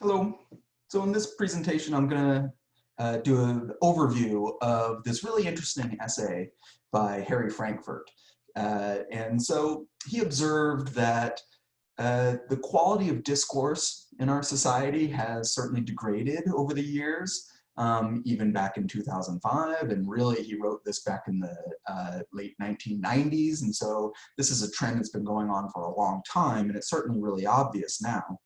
Hello. So in this presentation, I'm going to do an overview of this really interesting essay by Harry Frankfurt. And so he observed that the quality of discourse in our society has certainly degraded over the years, even back in 2005. And really, he wrote this back in the late 1990s. And so this is a trend that's been going on for a long time, and it's certainly really obvious now.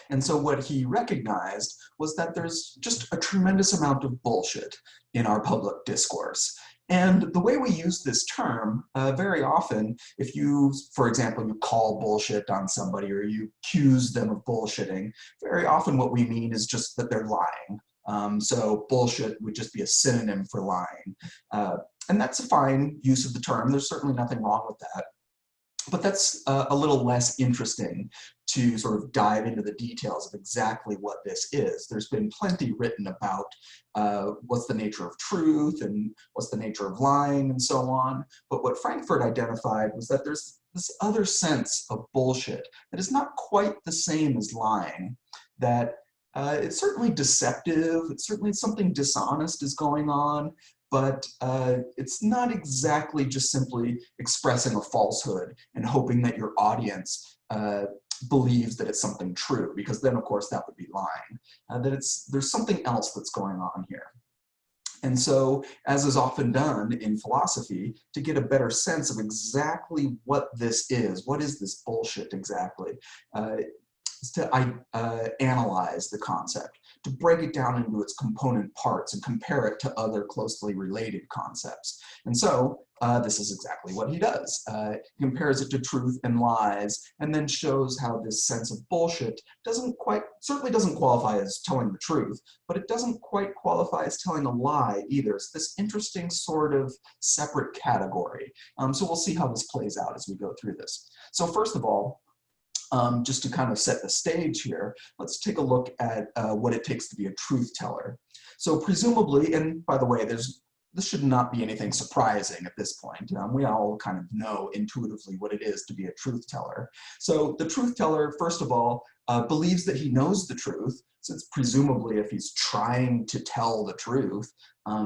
And so what he recognized was that there's just a tremendous amount of bullshit in our public discourse. And the way we use this term, very often, if you, for example, you call bullshit on somebody or you accuse them of bullshitting, very often what we mean is just that they're lying. So bullshit would just be a synonym for lying. And that's a fine use of the term. There's certainly nothing wrong with that. But that's a little less interesting to sort of dive into the details of exactly what this is. There's been plenty written about what's the nature of truth and what's the nature of lying and so on. But what Frankfurt identified was that there's this other sense of bullshit that is not quite the same as lying, that it's certainly deceptive, it's certainly something dishonest is going on, but it's not exactly just simply expressing a falsehood and hoping that your audience believes that it's something true, because then of course that would be lying. There's something else that's going on here. And so, as is often done in philosophy, to get a better sense of exactly what this is, what is this bullshit exactly, is to analyze the concept, to break it down into its component parts and compare it to other closely related concepts. And so this is exactly what he does. He compares it to truth and lies, and then shows how this sense of bullshit certainly doesn't qualify as telling the truth, but it doesn't quite qualify as telling a lie either. It's this interesting sort of separate category. So we'll see how this plays out as we go through this. So first of all, just to kind of set the stage here, let's take a look at what it takes to be a truth teller. So presumably, and by the way, this should not be anything surprising at this point. We all kind of know intuitively what it is to be a truth teller. So the truth teller, first of all, believes that he knows the truth, since presumably if he's trying to tell the truth,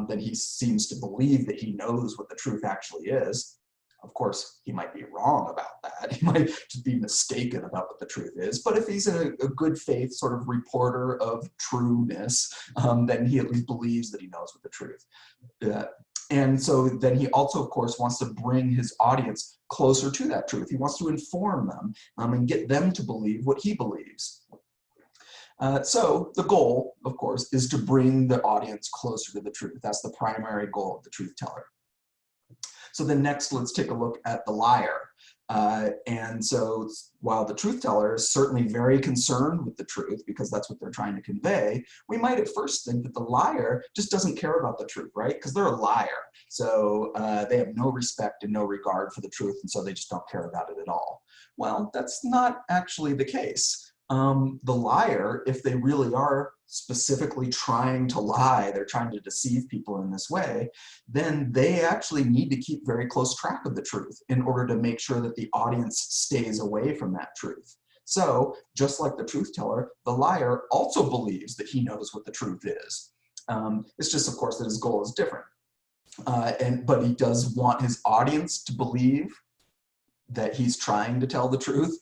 then he seems to believe that he knows what the truth actually is. Of course, he might be wrong about that. He might just be mistaken about what the truth is. But if he's a good faith sort of reporter of trueness, then he at least believes that he knows what the truth. And so then he also, of course, wants to bring his audience closer to that truth. He wants to inform them and get them to believe what he believes. So the goal, of course, is to bring the audience closer to the truth. That's the primary goal of the truth teller. So then next, let's take a look at the liar. And so while the truth teller is certainly very concerned with the truth, because that's what they're trying to convey, we might at first think that the liar just doesn't care about the truth, right? Because they're a liar. So they have no respect and no regard for the truth, and so they just don't care about it at all. Well, that's not actually the case. The liar, if they really are specifically trying to lie, they're trying to deceive people in this way, then they actually need to keep very close track of the truth in order to make sure that the audience stays away from that truth. So just like the truth teller, the liar also believes that he knows what the truth is. It's just, of course, that his goal is different. But he does want his audience to believe that he's trying to tell the truth,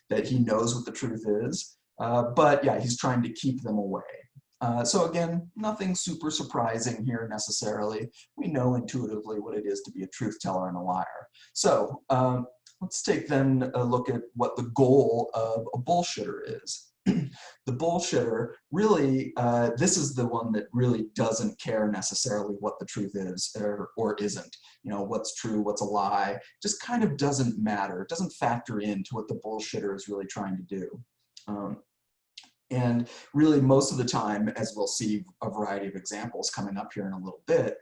that he knows what the truth is. But yeah, he's trying to keep them away. So again, nothing super surprising here necessarily. We know intuitively what it is to be a truth teller and a liar. So let's take then a look at what the goal of a bullshitter is. The bullshitter really, this is the one that really doesn't care necessarily what the truth is or isn't. You know, what's true, what's a lie, just kind of doesn't matter. It doesn't factor into what the bullshitter is really trying to do. And really, most of the time, as we'll see a variety of examples coming up here in a little bit,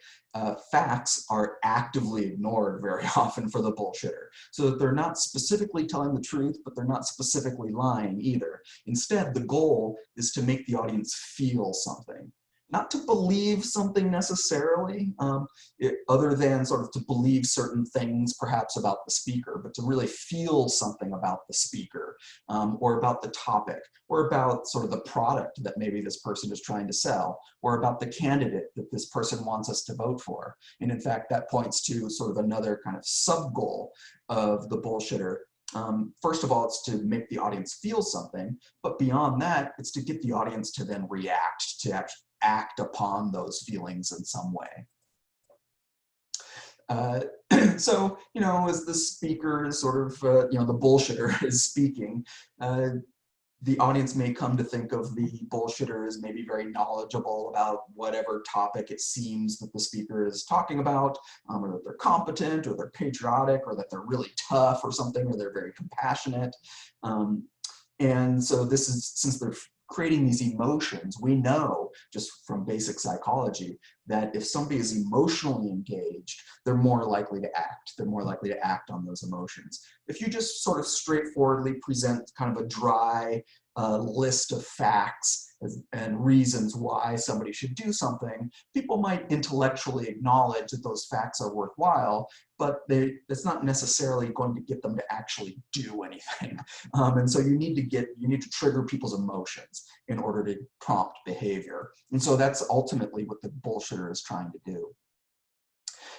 facts are actively ignored very often for the bullshitter. So that they're not specifically telling the truth, but they're not specifically lying either. Instead, the goal is to make the audience feel something. not to believe something necessarily, other than sort of to believe certain things perhaps about the speaker, but to really feel something about the speaker, or about the topic, or about sort of the product that maybe this person is trying to sell, or about the candidate that this person wants us to vote for. And in fact, that points to sort of another kind of sub-goal of the bullshitter. First of all, it's to make the audience feel something, but beyond that, it's to get the audience to then react, to actually act upon those feelings in some way. So, as the speaker is sort of, the bullshitter is speaking, the audience may come to think of the bullshitter as maybe very knowledgeable about whatever topic it seems that the speaker is talking about, or that they're competent, or they're patriotic, or that they're really tough or something, or they're very compassionate. And so this is, since they're creating these emotions, we know just from basic psychology that if somebody is emotionally engaged, they're more likely to act. They're more likely to act on those emotions. If you just sort of straightforwardly present kind of a dry list of facts and reasons why somebody should do something, people might intellectually acknowledge that those facts are worthwhile, but it's not necessarily going to get them to actually do anything. And so you need to trigger people's emotions in order to prompt behavior. And so that's ultimately what the bullshitter is trying to do.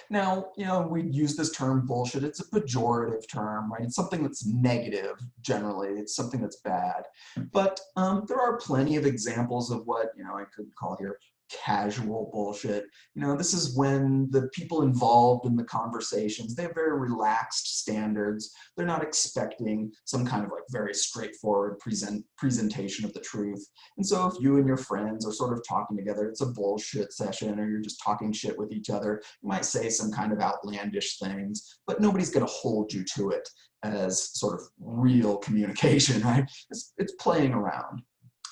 Now, we use this term bullshit. It's a pejorative term, right? It's something that's negative, generally. It's something that's bad. But there are plenty of examples of what, I could call here casual bullshit. This is when the people involved in the conversations, they have very relaxed standards. They're not expecting some kind of like very straightforward presentation of the truth. And so if you and your friends are sort of talking together, it's a bullshit session, or you're just talking shit with each other. You might say some kind of outlandish things, but nobody's going to hold you to it as sort of real communication, right? It's playing around.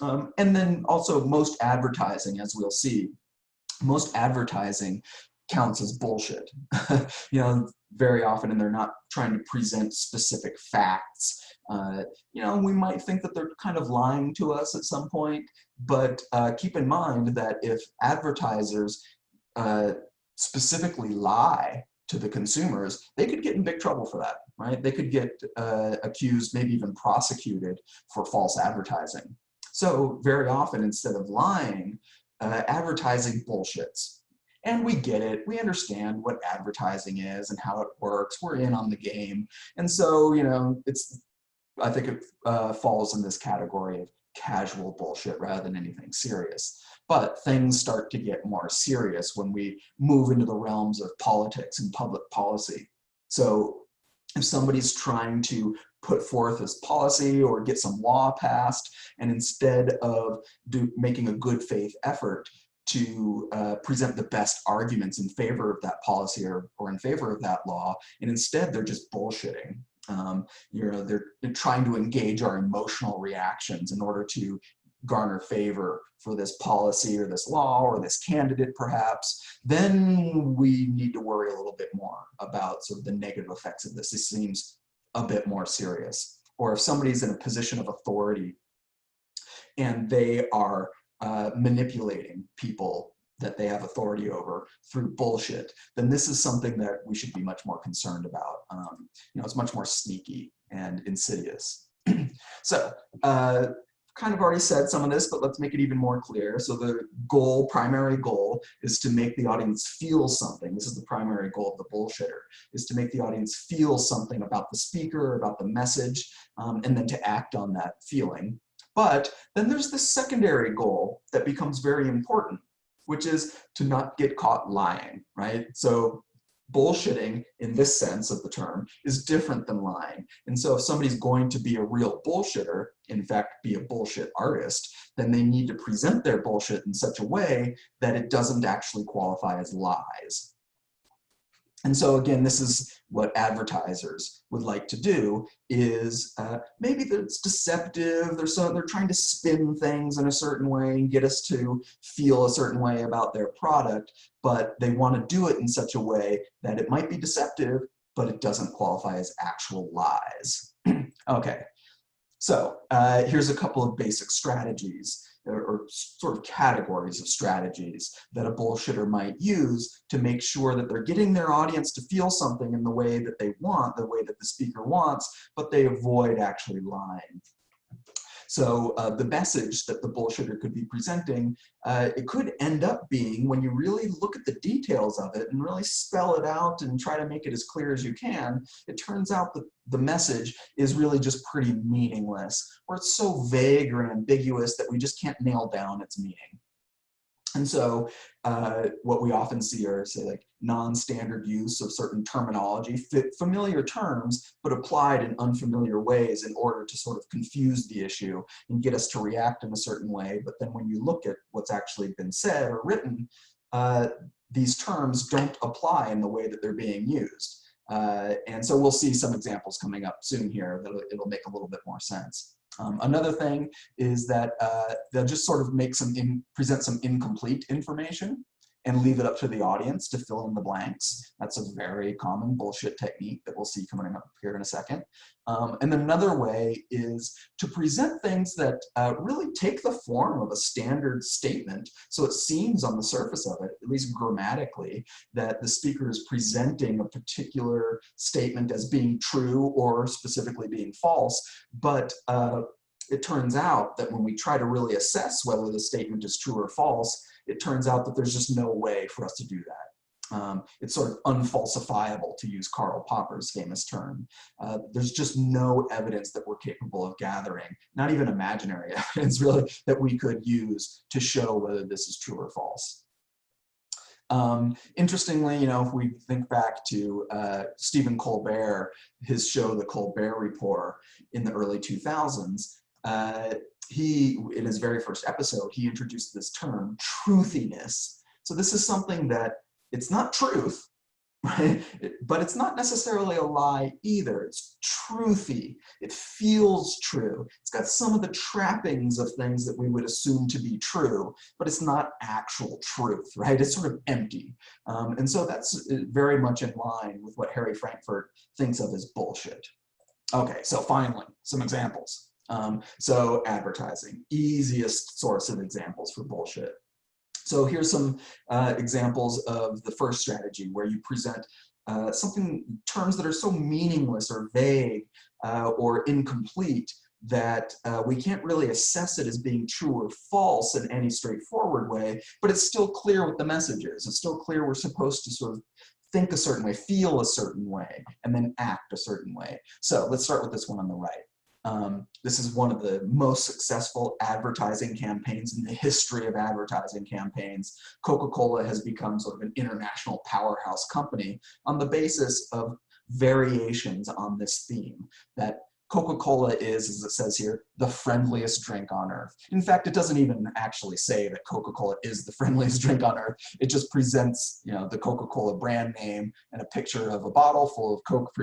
And then also most advertising, as we'll see, most advertising counts as bullshit. Very often, and they're not trying to present specific facts. We might think that they're kind of lying to us at some point, but keep in mind that if advertisers specifically lie to the consumers, they could get in big trouble for that, right? They could get accused, maybe even prosecuted for false advertising. So very often, instead of lying, advertising bullshits. And we get it. We understand what advertising is and how it works. We're in on the game. And so, I think it falls in this category of casual bullshit rather than anything serious. But things start to get more serious when we move into the realms of politics and public policy. So if somebody's trying to put forth this policy or get some law passed, and instead of making a good faith effort to present the best arguments in favor of that policy or in favor of that law, and instead they're just bullshitting. They're trying to engage our emotional reactions in order to garner favor for this policy or this law or this candidate perhaps, then we need to worry a little bit more about sort of the negative effects of this. This seems a bit more serious. Or if somebody's in a position of authority and they are manipulating people that they have authority over through bullshit, then this is something that we should be much more concerned about. It's much more sneaky and insidious. So, kind of already said some of this, but let's make it even more clear. So the primary goal, is to make the audience feel something. This is the primary goal of the bullshitter, is to make the audience feel something about the speaker, about the message, and then to act on that feeling. But then there's the secondary goal that becomes very important, which is to not get caught lying, right? So bullshitting in this sense of the term is different than lying. And so if somebody's going to be a real bullshitter, in fact, be a bullshit artist, then they need to present their bullshit in such a way that it doesn't actually qualify as lies. And so again, this is what advertisers would like to do, is maybe it's deceptive, they're trying to spin things in a certain way and get us to feel a certain way about their product, but they want to do it in such a way that it might be deceptive, but it doesn't qualify as actual lies. Okay, So here's a couple of basic strategies or sort of categories of strategies that a bullshitter might use to make sure that they're getting their audience to feel something in the way that they want, the way that the speaker wants, but they avoid actually lying. So the message that the bullshitter could be presenting, it could end up being, when you really look at the details of it and really spell it out and try to make it as clear as you can, it turns out that the message is really just pretty meaningless, or it's so vague or ambiguous that we just can't nail down its meaning. And so what we often see are, say, like non-standard use of certain terminology, familiar terms, but applied in unfamiliar ways in order to sort of confuse the issue and get us to react in a certain way. But then when you look at what's actually been said or written, these terms don't apply in the way that they're being used. And so we'll see some examples coming up soon here that it'll make a little bit more sense. Another thing is that they'll just sort of present some incomplete information and leave it up to the audience to fill in the blanks. That's a very common bullshit technique that we'll see coming up here in a second. And then another way is to present things that really take the form of a standard statement. So it seems on the surface of it, at least grammatically, that the speaker is presenting a particular statement as being true or specifically being false. But it turns out that when we try to really assess whether the statement is true or false, it turns out that there's just no way for us to do that. It's sort of unfalsifiable, to use Karl Popper's famous term. There's just no evidence that we're capable of gathering, not even imaginary evidence really, that we could use to show whether this is true or false. Interestingly, you know, if we think back to Stephen Colbert, his show, The Colbert Report, in the early 2000s, in his very first episode, he introduced this term, truthiness. So this is something that, it's not truth, right? But it's not necessarily a lie either. It's truthy. It feels true. It's got some of the trappings of things that we would assume to be true, but it's not actual truth, right? It's sort of empty. And so that's very much in line with what Harry Frankfurt thinks of as bullshit. Okay, so finally, some examples. So advertising, easiest source of examples for bullshit. So here's some examples of the first strategy, where you present terms that are so meaningless or vague or incomplete that we can't really assess it as being true or false in any straightforward way, but it's still clear what the message is. It's still clear we're supposed to sort of think a certain way, feel a certain way, and then act a certain way. So let's start with this one on the right. This is one of the most successful advertising campaigns in the history of advertising campaigns. Coca-Cola has become sort of an international powerhouse company on the basis of variations on this theme, that Coca-Cola is, as it says here, the friendliest drink on earth. In fact, it doesn't even actually say that Coca-Cola is the friendliest drink on earth. It just presents, you know, the Coca-Cola brand name and a picture of a bottle full of Coke,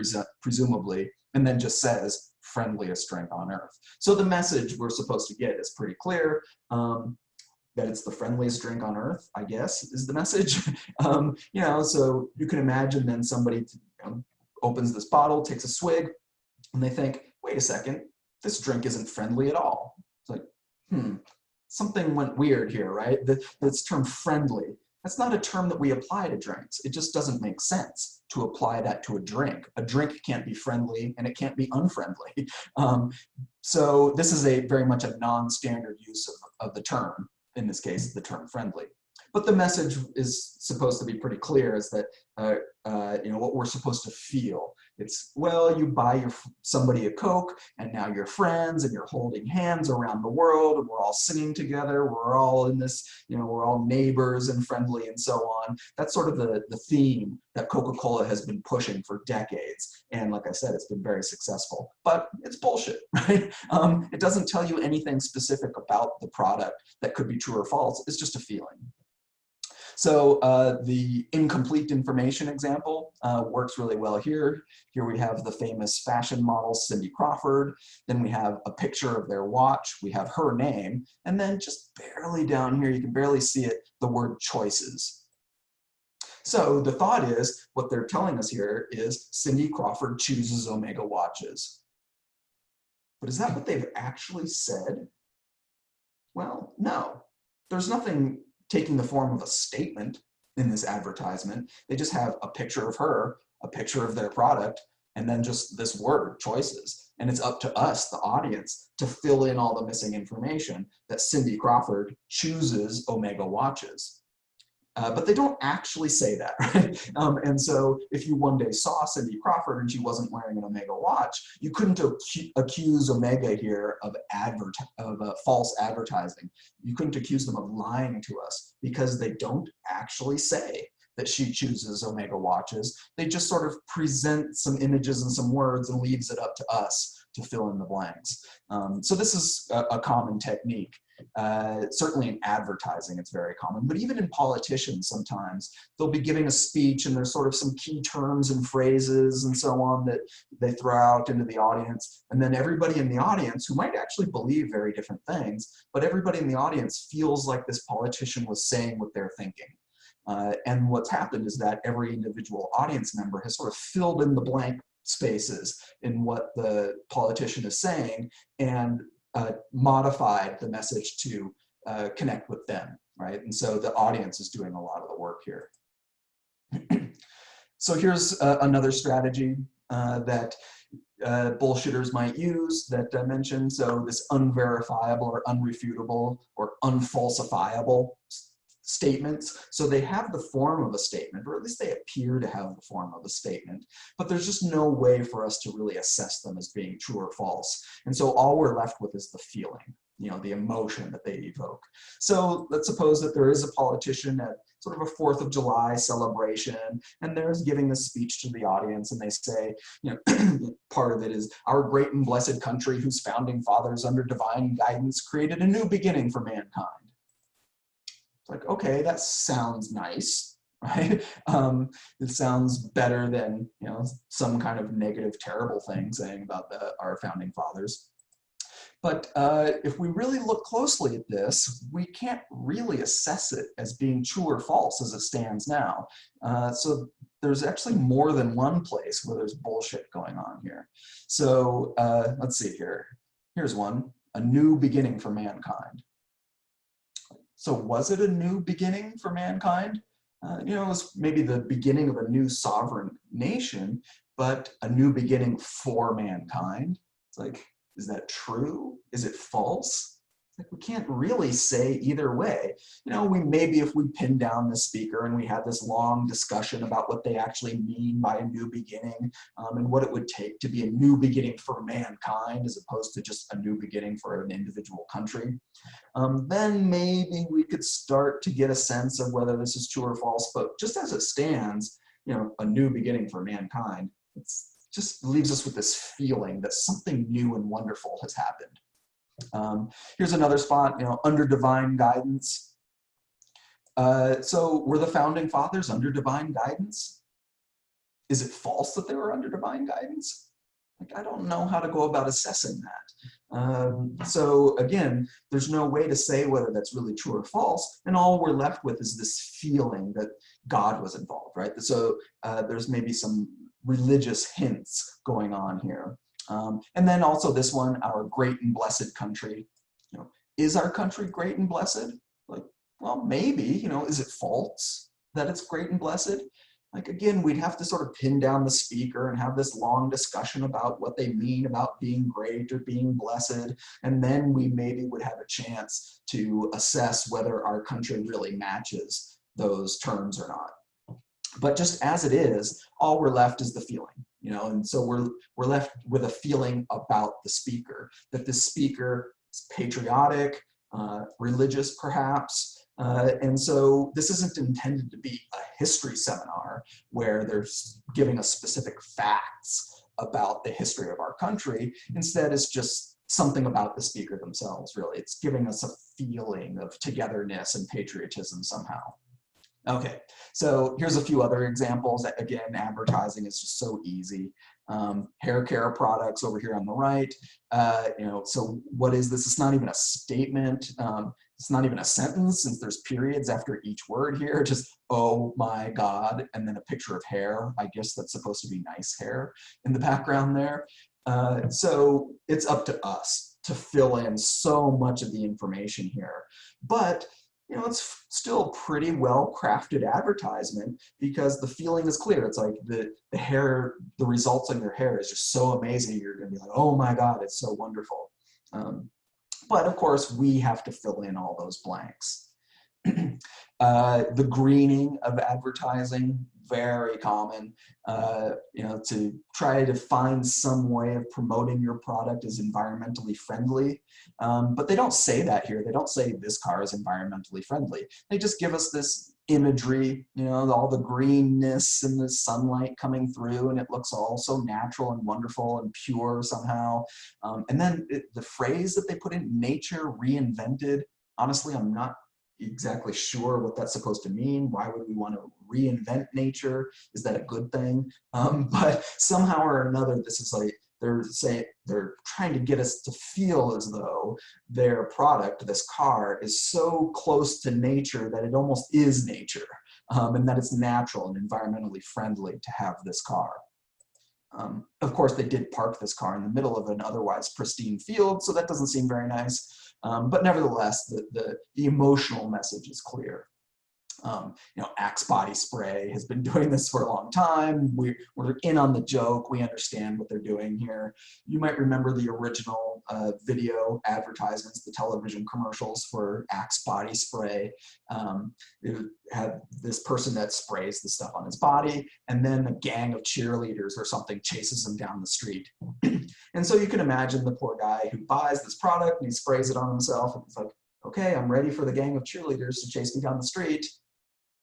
presumably, and then just says friendliest drink on earth. So the message we're supposed to get is pretty clear. That it's the friendliest drink on earth, I guess, is the message. You know, so you can imagine then somebody opens this bottle, takes a swig, and they think, wait a second, this drink isn't friendly at all. It's like, something went weird here, right? This term friendly, that's not a term that we apply to drinks. It just doesn't make sense to apply that to a drink. A drink can't be friendly and it can't be unfriendly. So this is very much a non-standard use of the term, in this case, the term friendly. But the message is supposed to be pretty clear, is that you know, what we're supposed to feel. It's, well, you buy somebody a Coke, and now you're friends, and you're holding hands around the world, and we're all singing together. We're all in this, you know, we're all neighbors and friendly and so on. That's sort of the theme that Coca-Cola has been pushing for decades. And like I said, it's been very successful, but it's bullshit, right? It doesn't tell you anything specific about the product that could be true or false. It's just a feeling. So the incomplete information example works really well here. Here we have the famous fashion model, Cindy Crawford. Then we have a picture of their watch. We have her name. And then just barely down here, you can barely see it, the word choices. So the thought is, what they're telling us here is Cindy Crawford chooses Omega watches. But is that what they've actually said? Well, no. There's nothing taking the form of a statement in this advertisement. They just have a picture of her, a picture of their product, and then just this word, choices. And it's up to us, the audience, to fill in all the missing information that Cindy Crawford chooses Omega watches. But they don't actually say that, right? And so if you one day saw Cindy Crawford and she wasn't wearing an Omega watch, you couldn't accuse Omega here of false advertising. You couldn't accuse them of lying to us because they don't actually say that she chooses Omega watches. They just sort of present some images and some words and leaves it up to us to fill in the blanks. So this is a common technique. Certainly in advertising, it's very common, but even in politicians sometimes, they'll be giving a speech and there's sort of some key terms and phrases and so on that they throw out into the audience. And then everybody in the audience, who might actually believe very different things, but everybody in the audience feels like this politician was saying what they're thinking. And what's happened is that every individual audience member has sort of filled in the blank spaces in what the politician is saying and modified the message to connect with them, right? And so the audience is doing a lot of the work here. So here's another strategy that bullshitters might use that I mentioned. So this unverifiable or unrefutable or unfalsifiable statements. So they have the form of a statement, or at least they appear to have the form of a statement, but there's just no way for us to really assess them as being true or false. And so all we're left with is the feeling, the emotion that they evoke. So let's suppose that there is a politician at sort of a 4th of July celebration, and they're giving this speech to the audience, and they say, part of it is, our great and blessed country, whose founding fathers under divine guidance created a new beginning for mankind. It's like, okay, that sounds nice, right? It sounds better than some kind of negative, terrible thing saying about our founding fathers. But if we really look closely at this, we can't really assess it as being true or false as it stands now. So there's actually more than one place where there's bullshit going on here. So let's see here. Here's one, a new beginning for mankind. So was it a new beginning for mankind? It was maybe the beginning of a new sovereign nation, but a new beginning for mankind. It's like, is that true? Is it false? Like, we can't really say either way. We maybe if we pin down the speaker and we had this long discussion about what they actually mean by a new beginning and what it would take to be a new beginning for mankind as opposed to just a new beginning for an individual country, then maybe we could start to get a sense of whether this is true or false. But just as it stands, a new beginning for mankind, it's just leaves us with this feeling that something new and wonderful has happened. Here's another spot, under divine guidance. So were the founding fathers under divine guidance? Is it false that they were under divine guidance? Like, I don't know how to go about assessing that. So again, there's no way to say whether that's really true or false, and all we're left with is this feeling that God was involved, right? So there's maybe some religious hints going on here. And then also this one, our great and blessed country. Is our country great and blessed? Like, well, maybe, is it false that it's great and blessed? Like, again, we'd have to sort of pin down the speaker and have this long discussion about what they mean about being great or being blessed. And then we maybe would have a chance to assess whether our country really matches those terms or not. But just as it is, all we're left is the feeling, and so we're left with a feeling about the speaker, that the speaker is patriotic, religious perhaps, and so this isn't intended to be a history seminar where they're giving us specific facts about the history of our country. Instead, it's just something about the speaker themselves, really. It's giving us a feeling of togetherness and patriotism somehow. Okay, so here's a few other examples. Again, advertising is just so easy. Hair care products over here on the right. So what is this? It's not even a statement. It's not even a sentence, since there's periods after each word here. Just, oh my God, and then a picture of hair. I guess that's supposed to be nice hair in the background there. So it's up to us to fill in so much of the information here. But it's still a pretty well crafted advertisement because the feeling is clear. It's like the hair, the results on your hair is just so amazing. You're going to be like, oh my God, it's so wonderful. But of course, we have to fill in all those blanks. The greening of advertising, very common. To try to find some way of promoting your product as environmentally friendly. But they don't say that here. They don't say this car is environmentally friendly. They just give us this imagery, all the greenness and the sunlight coming through, and it looks all so natural and wonderful and pure somehow. And then the phrase that they put in, nature reinvented, honestly, I'm not exactly sure what that's supposed to mean. Why would we want to reinvent nature? Is that a good thing? But somehow or another, this is like they're trying to get us to feel as though their product, this car, is so close to nature that it almost is nature, and that it's natural and environmentally friendly to have this car. Of course, they did park this car in the middle of an otherwise pristine field, so that doesn't seem very nice. But nevertheless, the emotional message is clear. Axe body spray has been doing this for a long time. We're in on the joke. We understand what they're doing here. You might remember the original video advertisements, the television commercials for Axe body spray. It had this person that sprays the stuff on his body, and then a gang of cheerleaders or something chases him down the street. And so you can imagine the poor guy who buys this product and he sprays it on himself, and he's like, okay, I'm ready for the gang of cheerleaders to chase me down the street.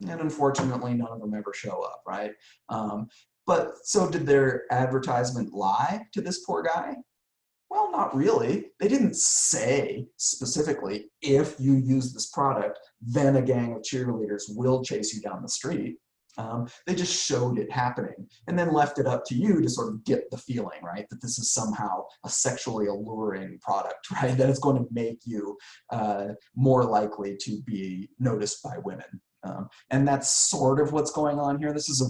And unfortunately, none of them ever show up, right? But so did their advertisement lie to this poor guy? Well, not really. They didn't say specifically, if you use this product, then a gang of cheerleaders will chase you down the street. They just showed it happening and then left it up to you to sort of get the feeling, right? That this is somehow a sexually alluring product, right? That it's going to make you more likely to be noticed by women. And that's sort of what's going on here. This is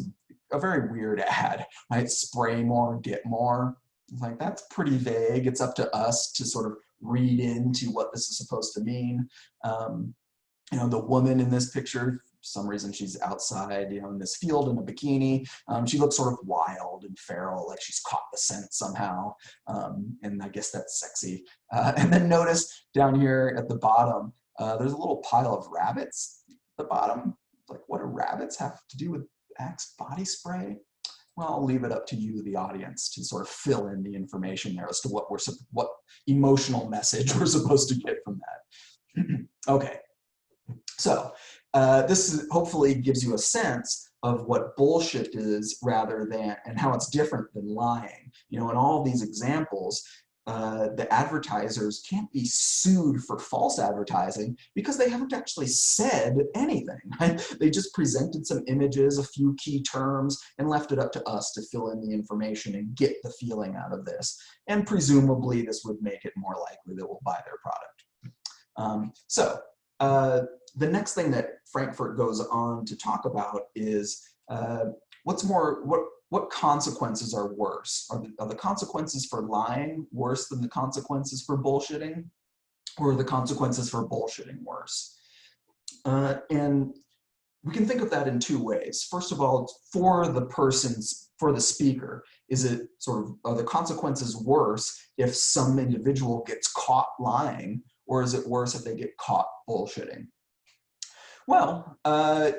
a very weird ad, right? Spray more, get more. Like, that's pretty vague. It's up to us to sort of read into what this is supposed to mean. The woman in this picture, for some reason she's outside, in this field in a bikini. She looks sort of wild and feral, like she's caught the scent somehow. And I guess that's sexy. And then notice down here at the bottom, there's a little pile of rabbits at the bottom. Like, what do rabbits have to do with Axe body spray? Well, I'll leave it up to you, the audience, to sort of fill in the information there as to what emotional message we're supposed to get from that. Okay. So this hopefully gives you a sense of what bullshit is and how it's different than lying. In all these examples, the advertisers can't be sued for false advertising because they haven't actually said anything, right? They just presented some images, a few key terms, and left it up to us to fill in the information and get the feeling out of this. And presumably this would make it more likely that we'll buy their product. The next thing that Frankfurt goes on to talk about is what consequences are worse? Are the consequences for lying worse than the consequences for bullshitting? Or are the consequences for bullshitting worse? And we can think of that in two ways. First of all, for the speaker, are the consequences worse if some individual gets caught lying, or is it worse if they get caught bullshitting? Well,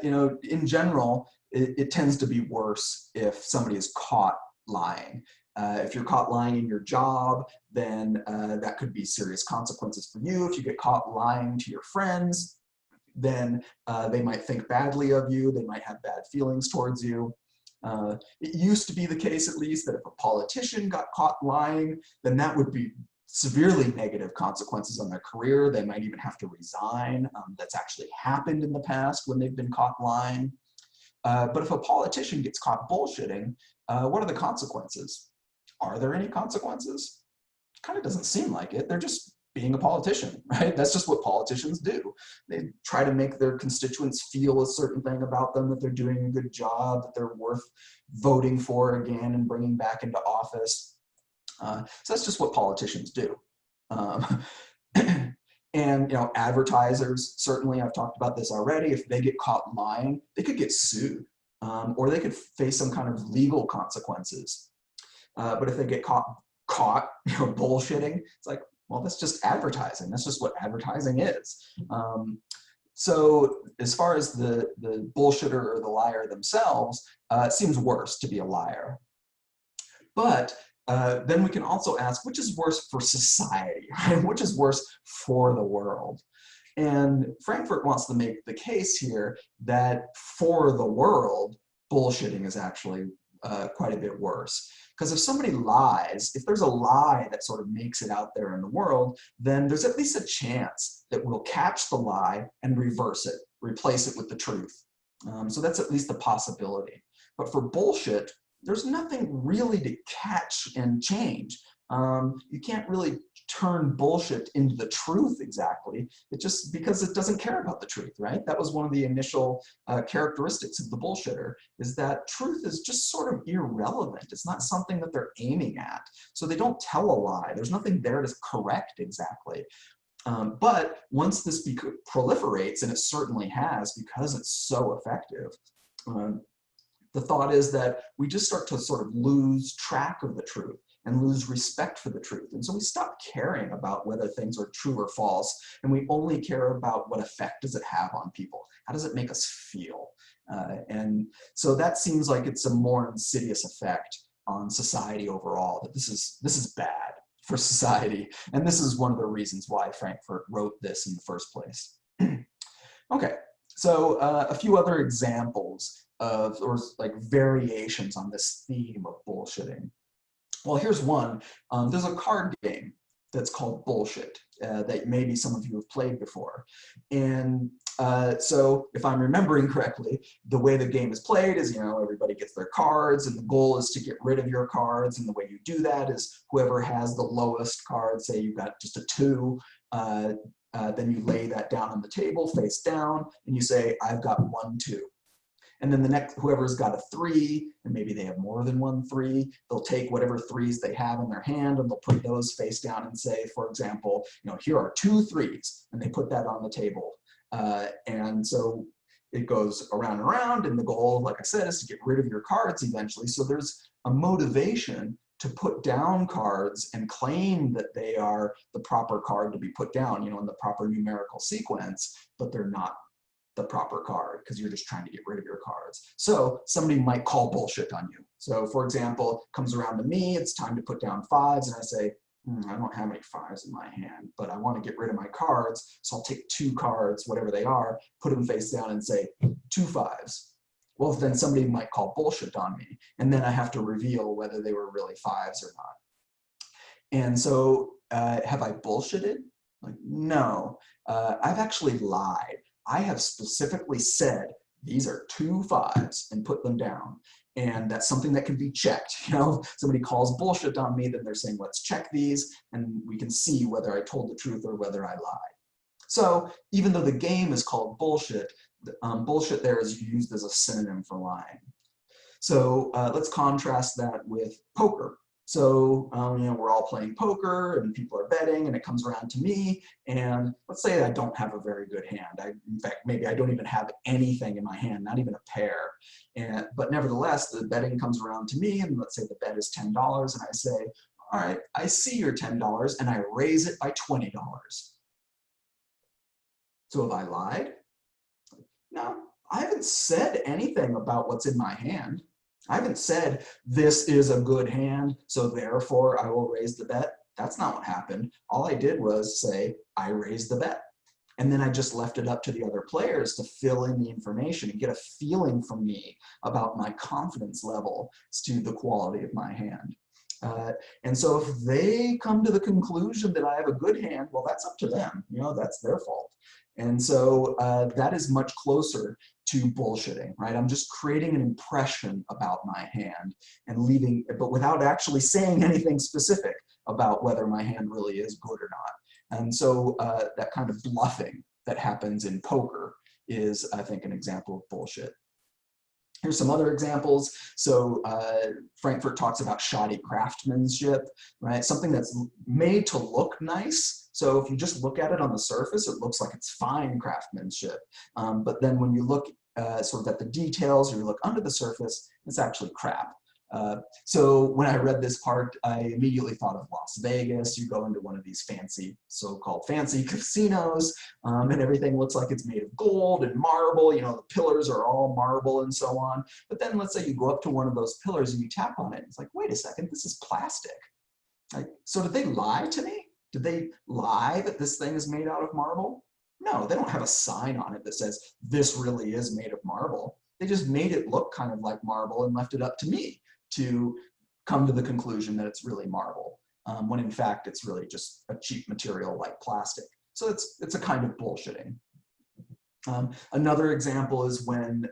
in general, it tends to be worse if somebody is caught lying. If you're caught lying in your job, then that could be serious consequences for you. If you get caught lying to your friends, then they might think badly of you. They might have bad feelings towards you. It used to be the case, at least, that if a politician got caught lying, then that would be severely negative consequences on their career. They might even have to resign. That's actually happened in the past when they've been caught lying. But if a politician gets caught bullshitting, what are the consequences? Are there any consequences? It kind of doesn't seem like it. They're just being a politician, right? That's just what politicians do. They try to make their constituents feel a certain thing about them, that they're doing a good job, that they're worth voting for again and bringing back into office. So that's just what politicians do. Um, and advertisers, certainly, I've talked about this already, if they get caught lying, they could get sued, or they could face some kind of legal consequences. But if they get caught bullshitting, it's like, well, that's just advertising. That's just what advertising is. So as far as the bullshitter or the liar themselves, it seems worse to be a liar. But then we can also ask, which is worse for society, right? Which is worse for the world? And Frankfurt wants to make the case here that for the world, bullshitting is actually quite a bit worse. Because if somebody lies, if there's a lie that sort of makes it out there in the world, then there's at least a chance that we'll catch the lie and reverse it, replace it with the truth. So that's at least a possibility. But for bullshit, there's nothing really to catch and change. You can't really turn bullshit into the truth exactly. It just, because it doesn't care about the truth, right? That was one of the initial characteristics of the bullshitter, is that truth is just sort of irrelevant. It's not something that they're aiming at. So they don't tell a lie. There's nothing there to correct exactly. But once this proliferates, and it certainly has because it's so effective, the thought is that we just start to sort of lose track of the truth and lose respect for the truth. And so we stop caring about whether things are true or false, and we only care about what effect does it have on people. How does it make us feel? And so that seems like it's a more insidious effect on society overall, that this is bad for society. And this is one of the reasons why Frankfurt wrote this in the first place. Okay, so a few other examples of, or like variations on this theme of bullshitting. Well, here's one. There's a card game that's called Bullshit that maybe some of you have played before. And so if I'm remembering correctly, the way the game is played is, everybody gets their cards, and the goal is to get rid of your cards. And the way you do that is whoever has the lowest card, say you've got just a 2, then you lay that down on the table face down, and you say, I've got 1, 2. And then the next, whoever's got a 3, and maybe they have more than 1 3, they'll take whatever 3s they have in their hand, and they'll put those face down and say, for example, here are 2 3s, and they put that on the table. And so it goes around and around, and the goal, like I said, is to get rid of your cards eventually. So there's a motivation to put down cards and claim that they are the proper card to be put down, in the proper numerical sequence, but they're not the proper card because you're just trying to get rid of your cards. So somebody might call bullshit on you. So for example, comes around to me, it's time to put down 5s, and I say, I don't have any 5s in my hand, but I want to get rid of my cards, so I'll take 2 cards, whatever they are, put them face down and say 2 5s. Well, then somebody might call bullshit on me, and then I have to reveal whether they were really 5s or not. And so have I bullshitted? Like, no, I've actually lied. I have specifically said, these are 2 5s, and put them down. And that's something that can be checked. Somebody calls bullshit on me, then they're saying, let's check these, and we can see whether I told the truth or whether I lied. So even though the game is called bullshit, bullshit there is used as a synonym for lying. So let's contrast that with poker. So, we're all playing poker and people are betting, and it comes around to me, and let's say I don't have a very good hand. In fact, maybe I don't even have anything in my hand, not even a pair. But nevertheless, the betting comes around to me, and let's say the bet is $10, and I say, all right, I see your $10, and I raise it by $20. So have I lied? No, I haven't said anything about what's in my hand. I haven't said, this is a good hand, so therefore I will raise the bet. That's not what happened. All I did was say, I raised the bet. And then I just left it up to the other players to fill in the information and get a feeling from me about my confidence level to the quality of my hand. And so if they come to the conclusion that I have a good hand, well, that's up to them. That's their fault. And so that is much closer to bullshitting, right? I'm just creating an impression about my hand and leaving, but without actually saying anything specific about whether my hand really is good or not. And so that kind of bluffing that happens in poker is, I think, an example of bullshit. Here's some other examples. So Frankfurt talks about shoddy craftsmanship, right? Something that's made to look nice. So if you just look at it on the surface, it looks like it's fine craftsmanship. But then when you look sort of at the details, or you look under the surface, it's actually crap. So when I read this part, I immediately thought of Las Vegas. You go into one of these fancy, so-called fancy casinos, and everything looks like it's made of gold and marble. You know, the pillars are all marble and so on. But then let's say you go up to one of those pillars and you tap on it. It's like, wait a second, this is plastic. Like, so did they lie to me? Did they lie that this thing is made out of marble? No, they don't have a sign on it that says this really is made of marble. They just made it look kind of like marble and left it up to me to come to the conclusion that it's really marble, when in fact it's really just a cheap material like plastic. So it's a kind of bullshitting. Another example is when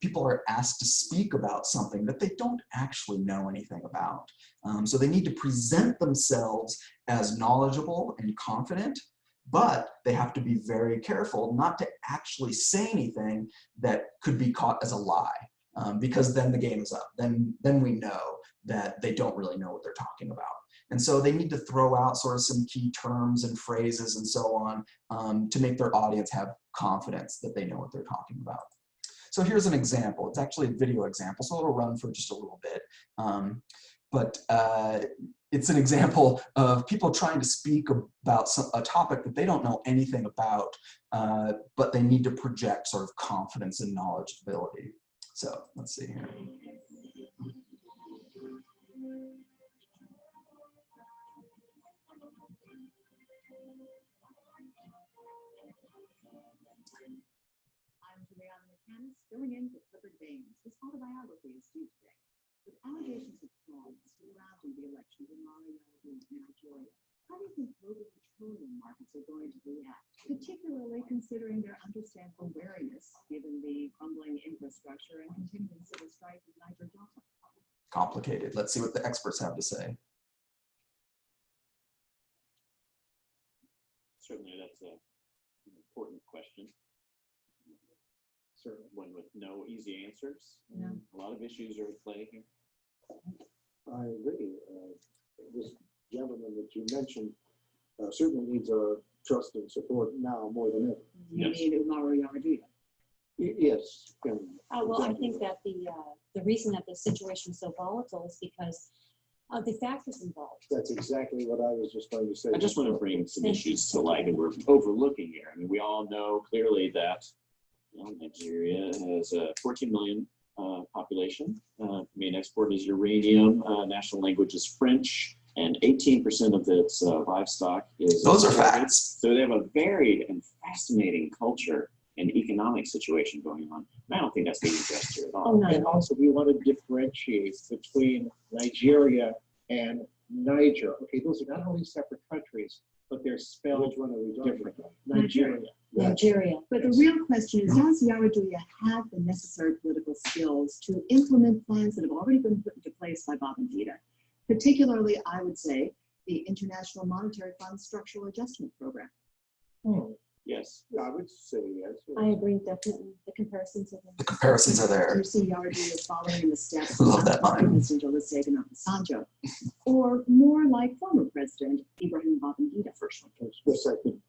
people are asked to speak about something that they don't actually know anything about. So they need to present themselves as knowledgeable and confident, but they have to be very careful not to actually say anything that could be caught as a lie. Because then the game is up. Then we know that they don't really know what they're talking about. And so they need to throw out sort of some key terms and phrases and so on to make their audience have confidence that they know what they're talking about. So here's an example. It's actually a video example, so it'll run for just a little bit. But it's an example of people trying to speak about a topic that they don't know anything about, but they need to project sort of confidence and knowledgeability. So let's see here. Filling in for Clifford Baines. His autobiography is due today. With allegations of fraud surrounding the elections in Mali and Nigeria, how do you think global petroleum markets are going to react, particularly considering their understandable wariness given the crumbling infrastructure and continuing civil strife in Niger Delta? Complicated. Let's see what the experts have to say. Certainly, that's an important question. Certainly, one with no easy answers. Yeah. A lot of issues are at play here. I agree. This gentleman that you mentioned certainly needs our trust and support now more than ever. You Yes. mean Umaru Yar'Adua? Yes. Well, I think that the reason that the situation is so volatile is because of the factors involved. That's exactly what I was just going to say. I just want to bring some issues to light that we're overlooking here. I mean, we all know clearly that Nigeria has a 14 million population. Main export is uranium. National language is French, and 18% of its livestock is. Those are facts. So they have a varied and fascinating culture and economic situation going on. And I don't think that's being addressed here at all. Oh, no. And also, we want to differentiate between Nigeria and Niger. Okay, those are not only separate countries, but they're spelled Which one are we talking differently. about? Nigeria. Nigeria. But the real question is, does Yar'Adua have the necessary political skills to implement plans that have already been put into place by Babangida? Particularly, I would say, the International Monetary Fund Structural Adjustment Program. Yes. I would say yes. I agree, definitely. The comparisons of them. The comparisons are Do there. you see Yar'Adua following in the steps Love of that line. President Olusegun Obasanjo, or more like former President Ibrahim Babangida? First one. Yes, I think.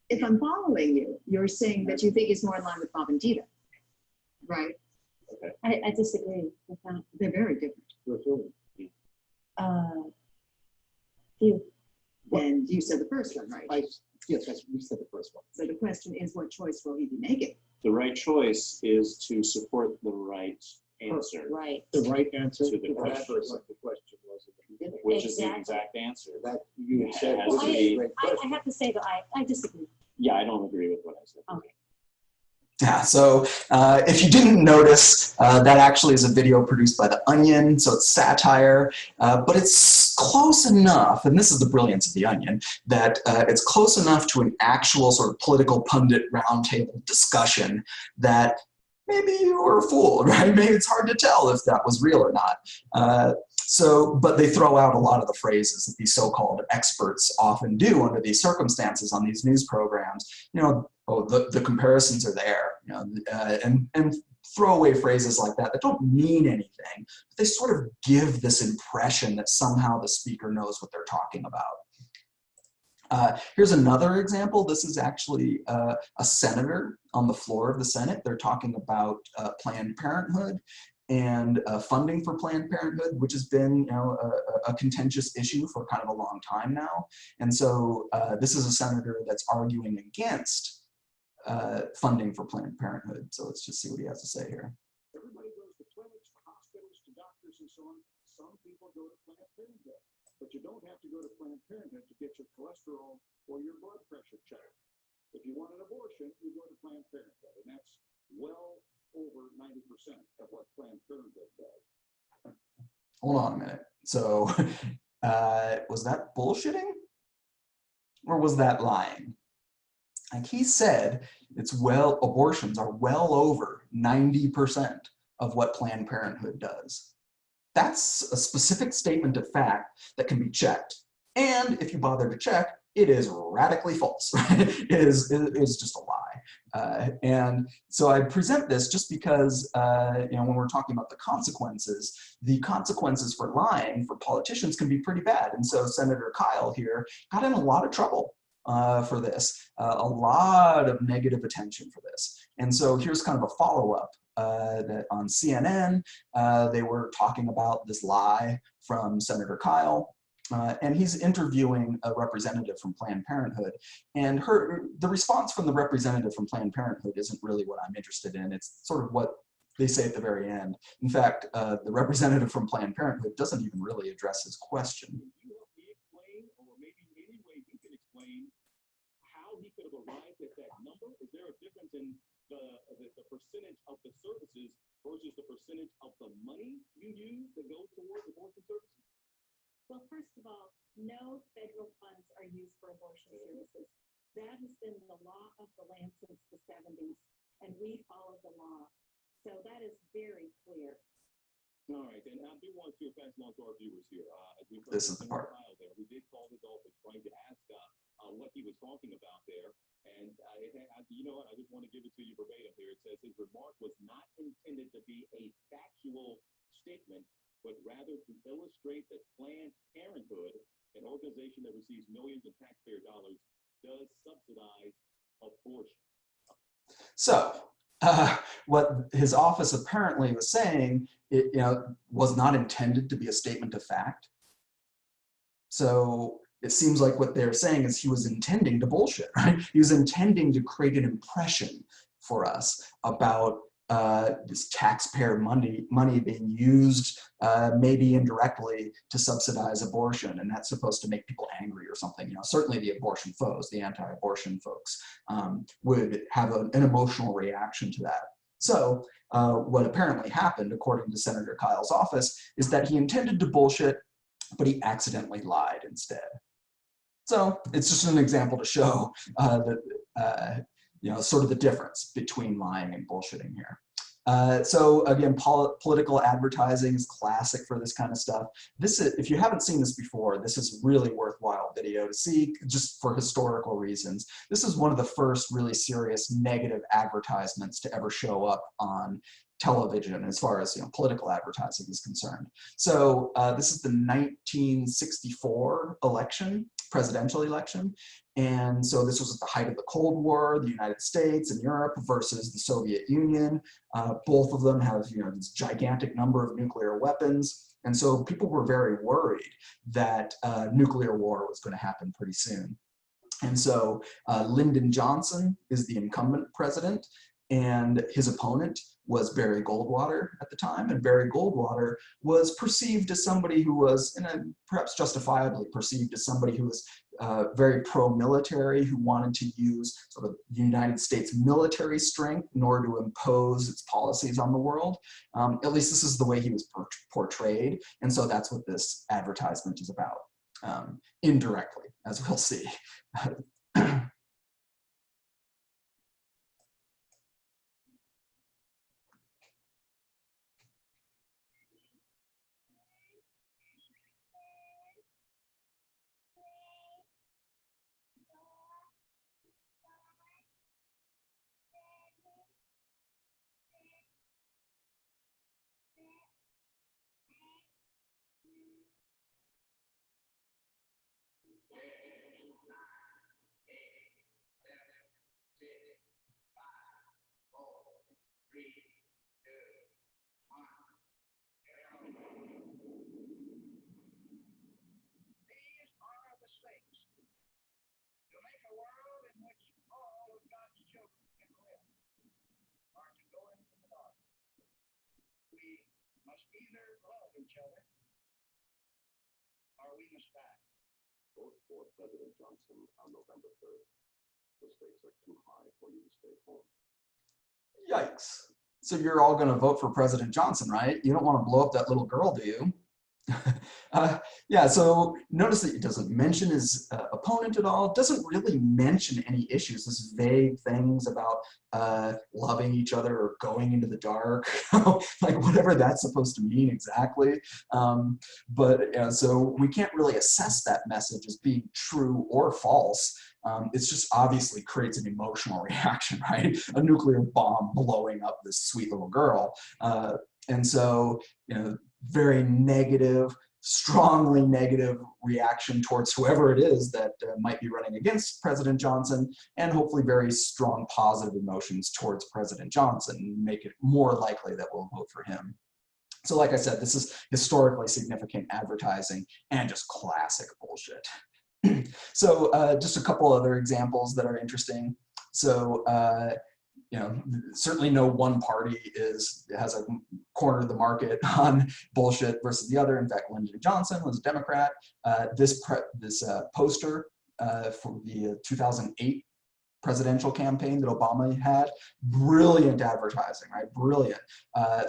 If I'm following you, you're saying that you think he's more in line with Babangida, right? I disagree with that. They're very different. With whom? Few. And you said the first one, right? Yes, we said the first one. So the question is, what choice will he be making? The right choice is to support the right answer, Right. The right answer To the to question. that That's what the question was at the beginning. which is the Exactly. exact answer. That you said Has this to is be- a great I question. have to say that I disagree. Yeah, I don't agree with what I said. Okay. Yeah, so if you didn't notice, that actually is a video produced by The Onion, so it's satire, but it's close enough, and this is the brilliance of The Onion, that it's close enough to an actual sort of political pundit roundtable discussion that maybe you were fooled, right? Maybe it's hard to tell if that was real or not. But they throw out a lot of the phrases that these so-called experts often do under these circumstances on these news programs. You know, oh, the comparisons are there, you know, and throwaway phrases like that that don't mean anything, but they sort of give this impression that somehow the speaker knows what they're talking about. Here's another example. This is actually a senator on the floor of the Senate. They're talking about Planned Parenthood and funding for Planned Parenthood, which has been a contentious issue for kind of a long time now. And so this is a senator that's arguing against funding for Planned Parenthood. So let's just see what he has to say here. Everybody goes to clinics, to hospitals, to doctors, and so on. Some people go to Planned Parenthood, but you don't have to go to Planned Parenthood to get your cholesterol or your blood pressure checked. If you want an abortion, you go to Planned Parenthood, and that's well over 90% of what Planned Parenthood does. Hold on a minute. So was that bullshitting? Or was that lying? Like he said, abortions are well over 90% of what Planned Parenthood does. That's a specific statement of fact that can be checked. And if you bother to check, it is radically false. It is just a lie. And so I present this just because when we're talking about the consequences for lying for politicians can be pretty bad. And so Senator Kyle here got in a lot of trouble for this, a lot of negative attention for this. And so here's kind of a follow-up that on CNN, they were talking about this lie from Senator Kyle. And he's interviewing a representative from Planned Parenthood. And the response from the representative from Planned Parenthood isn't really what I'm interested in. It's sort of what they say at the very end. In fact, the representative from Planned Parenthood doesn't even really address his question. Can you help me explain, or maybe any way you can explain how he could have arrived at that number? Is there a difference in the percentage of the services versus the percentage of the money you use that goes towards abortion services? Well, first of all, no federal funds are used for abortion services. That has been the law of the land since the 70s, and we follow the law. So that is very clear. All right, and I do want to pass along to our viewers here. As we This is the part. There, we did call his office trying to ask what he was talking about there. And you know what, I just want to give it to you verbatim here. It says his remark was not intended to be a factual statement, but rather to illustrate that Planned Parenthood, an organization that receives millions of taxpayer dollars, does subsidize abortion. So what his office apparently was saying, was not intended to be a statement of fact. So it seems like what they're saying is he was intending to bullshit, right? He was intending to create an impression for us about this taxpayer money being used maybe indirectly to subsidize abortion, and that's supposed to make people angry or something. Certainly the abortion foes, the anti-abortion folks, would have an emotional reaction to that. So what apparently happened, according to Senator Kyle's office, is that he intended to bullshit, but he accidentally lied instead. So it's just an example to show that sort of the difference between lying and bullshitting here. So again, political advertising is classic for this kind of stuff. If you haven't seen this before, this is a really worthwhile video to see just for historical reasons. This is one of the first really serious negative advertisements to ever show up on television as far as political advertising is concerned. So this is the 1964 presidential election. And so this was at the height of the Cold War, the United States and Europe versus the Soviet Union. Both of them have this gigantic number of nuclear weapons. And so people were very worried that nuclear war was going to happen pretty soon. And so Lyndon Johnson is the incumbent president, and his opponent was Barry Goldwater at the time. And Barry Goldwater was perceived as somebody who was, perhaps justifiably perceived as somebody who was very pro-military, who wanted to use sort of the United States military strength in order to impose its policies on the world. At least this is the way he was portrayed. And so that's what this advertisement is about, indirectly, as we'll see. Vote for President Johnson on November 3rd. The stakes are too high for you to stay home. Yikes. So you're all going to vote for President Johnson, right? You don't want to blow up that little girl, do you? Yeah, so notice that it doesn't mention his opponent at all, doesn't really mention any issues, this vague things about loving each other or going into the dark, like whatever that's supposed to mean exactly. So we can't really assess that message as being true or false. It's just obviously creates an emotional reaction, right? A nuclear bomb blowing up this sweet little girl. And so, very negative, strongly negative reaction towards whoever it is that might be running against President Johnson, and hopefully very strong positive emotions towards President Johnson, make it more likely that we'll vote for him. So like I said, this is historically significant advertising and just classic bullshit. So just a couple other examples that are interesting. So certainly no one party has a cornered the market on bullshit versus the other. In fact, Lyndon Johnson was a Democrat. This poster for the 2008 presidential campaign that Obama had, brilliant advertising, right? Brilliant.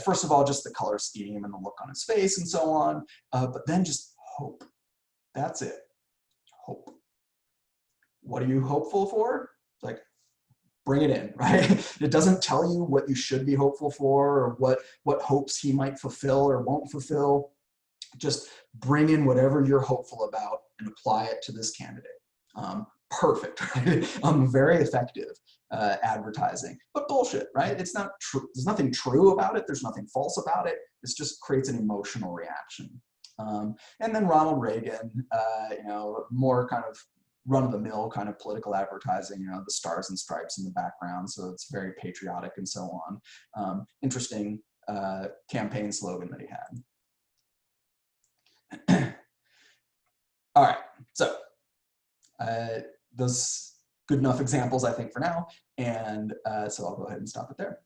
First of all, just the color scheme and the look on his face and so on, but then just hope. That's it. Hope. What are you hopeful for? It's like, bring it in, right? It doesn't tell you what you should be hopeful for or what hopes he might fulfill or won't fulfill. Just bring in whatever you're hopeful about and apply it to this candidate. Perfect, right? Very effective advertising, but bullshit, right? It's not true. There's nothing true about it. There's nothing false about it. It just creates an emotional reaction. And then Ronald Reagan, more kind of run-of-the-mill kind of political advertising, the stars and stripes in the background, so it's very patriotic and so on. Interesting campaign slogan that he had. All right, so those good enough examples, I think, for now, and so I'll go ahead and stop it there.